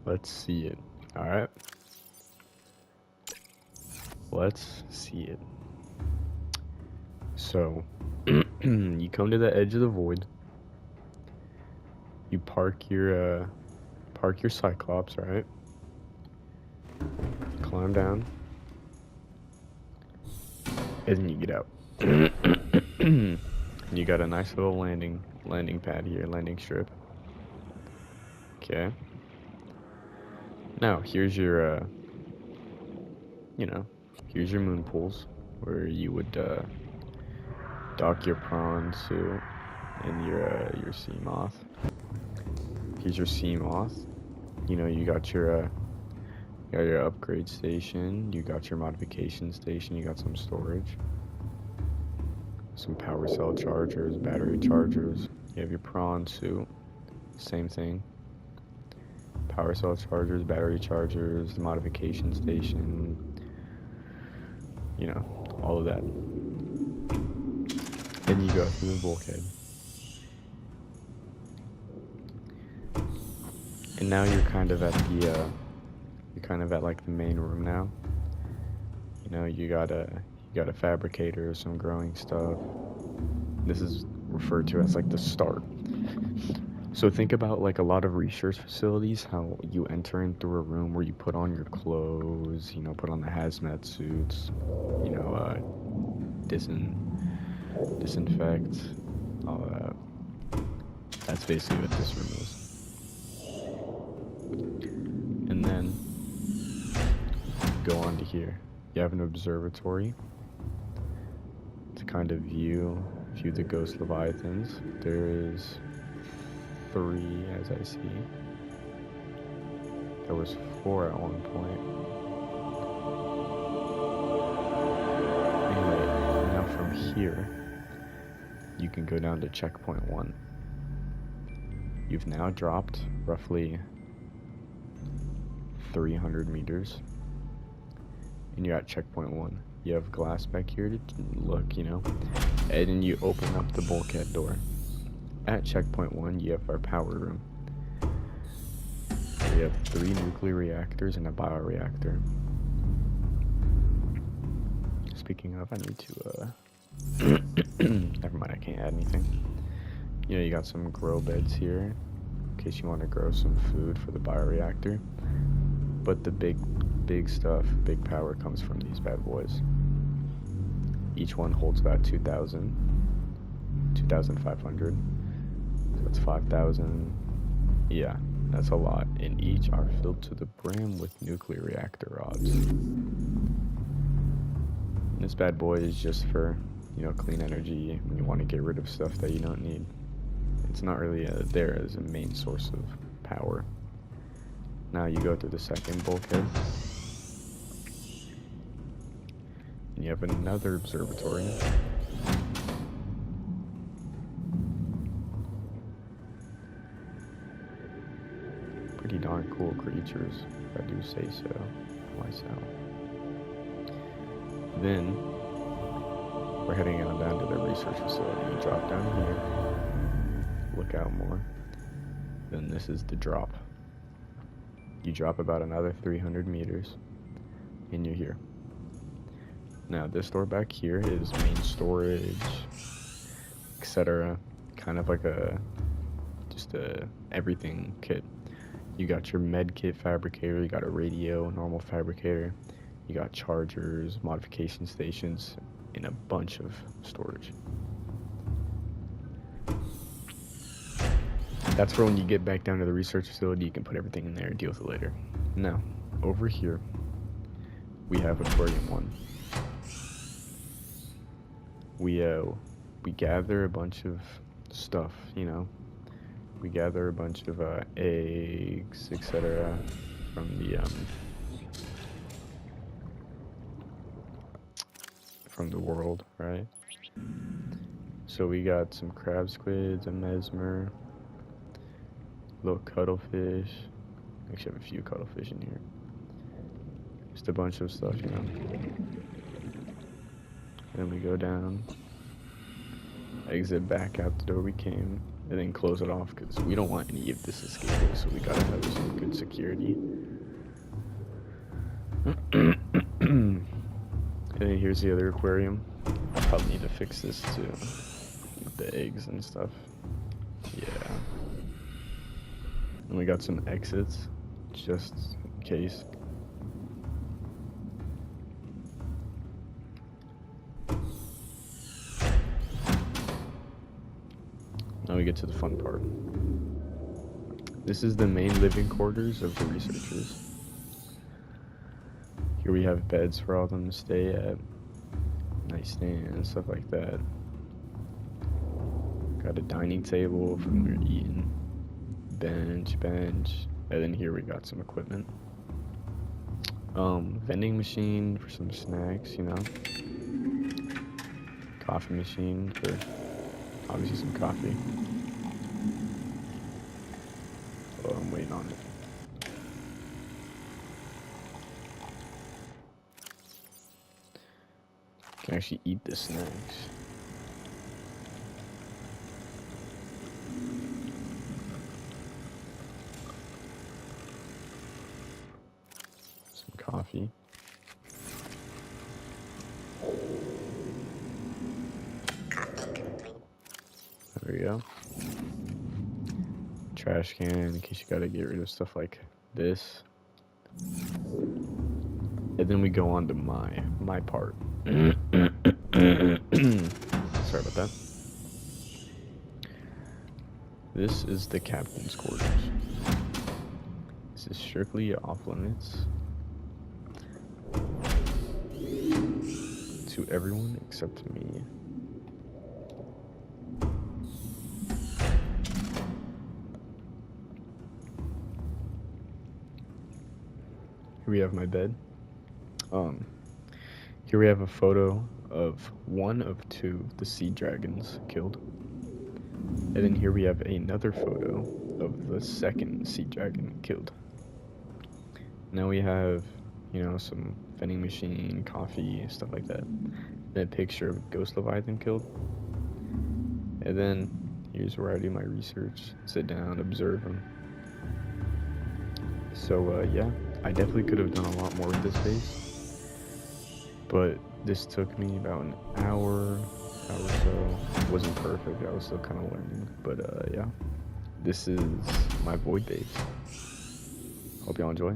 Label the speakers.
Speaker 1: Let's see it. Alright. Let's see it. So, you come to the edge of the void. You park your Cyclops, right? Climb down. And then you get out. You got a nice little landing pad here, landing strip. Okay. Now, here's your, here's your moon pools, where you would, dock your prawn suit and your sea moth. Here's your sea moth. You know, you got your upgrade station, you got your modification station, you got some storage, some power cell chargers, battery chargers. You have your prawn suit, same thing. Power cell chargers, battery chargers, the modification station, you know, all of that. Then you go through the bulkhead. And now you're kind of at like the main room now. You know, you got a fabricator, some growing stuff. This is referred to as like the start. So think about like a lot of research facilities, how you enter in through a room where you put on your clothes, you know, put on the hazmat suits, you know, disinfect, all that. That's basically what this room is. And then go on to here. You have an observatory to kind of view the ghost leviathans. There is 3 as I see. There was 4 at one point. Anyway, now from here, you can go down to checkpoint 1. You've now dropped roughly 300 meters, and you're at checkpoint 1. You have glass back here to look, you know, and then you open up the bulkhead door. At checkpoint 1, you have our power room. We have 3 nuclear reactors and a bioreactor. Speaking of, I need to, never mind, I can't add anything. You know, you got some grow beds here, in case you want to grow some food for the bioreactor. But the big stuff, big power comes from these bad boys. Each one holds about 2,500. So that's 5,000. Yeah, that's a lot. And each are filled to the brim with nuclear reactor rods. And this bad boy is just for, you know, clean energy when you want to get rid of stuff that you don't need. It's not really there as a main source of power. Now you go to the second bulkhead. And you have another observatory. Pretty darn cool creatures, if I do say so myself. Then we're heading on down to the research facility. You drop down here, look out more. Then this is the drop. You drop about another 300 meters, and you're here. Now this door back here is main storage, etc. Kind of like just a everything kit. You got your med kit fabricator, you got a radio, normal fabricator, you got chargers, modification stations, and a bunch of storage. That's for when you get back down to the research facility, you can put everything in there and deal with it later. Now, over here, we have Aquarium 1. We gather a bunch of stuff, you know. We gather a bunch of eggs, etc. from the world, right? So we got some crab squids, a mesmer, little cuttlefish. Actually, I have a few cuttlefish in here. Just a bunch of stuff, you know. Then we go down, exit back out the door we came, and then close it off because we don't want any of this escaping, so we gotta have some good security. And then here's the other aquarium. I probably need to fix this too, with the eggs and stuff. Yeah. And we got some exits, just in case. Now we get to the fun part. This is the main living quarters of the researchers. Here we have beds for all of them to stay at, nightstand and stuff like that. Got a dining table for when we're eating, bench, and then here we got some equipment. Vending machine for some snacks, you know. Coffee machine for obviously some coffee. Oh, I'm waiting on it. Can actually eat the snacks. Some coffee. There we go. Trash can in case you gotta get rid of stuff like this. And then we go on to my part. Sorry about that. This is the captain's quarters. This is strictly off limits to everyone except me. Here we have my bed. Here we have a photo of one of two the sea dragons killed. And then here we have another photo of the second sea dragon killed. Now we have, you know, some vending machine, coffee, stuff like that. And a picture of Ghost Leviathan killed. And then here's where I do my research. Sit down, observe them. So yeah, I definitely could have done a lot more with this base. But this took me about an hour or so. It wasn't perfect, I was still kind of learning. But yeah, this is my void base. Hope y'all enjoy.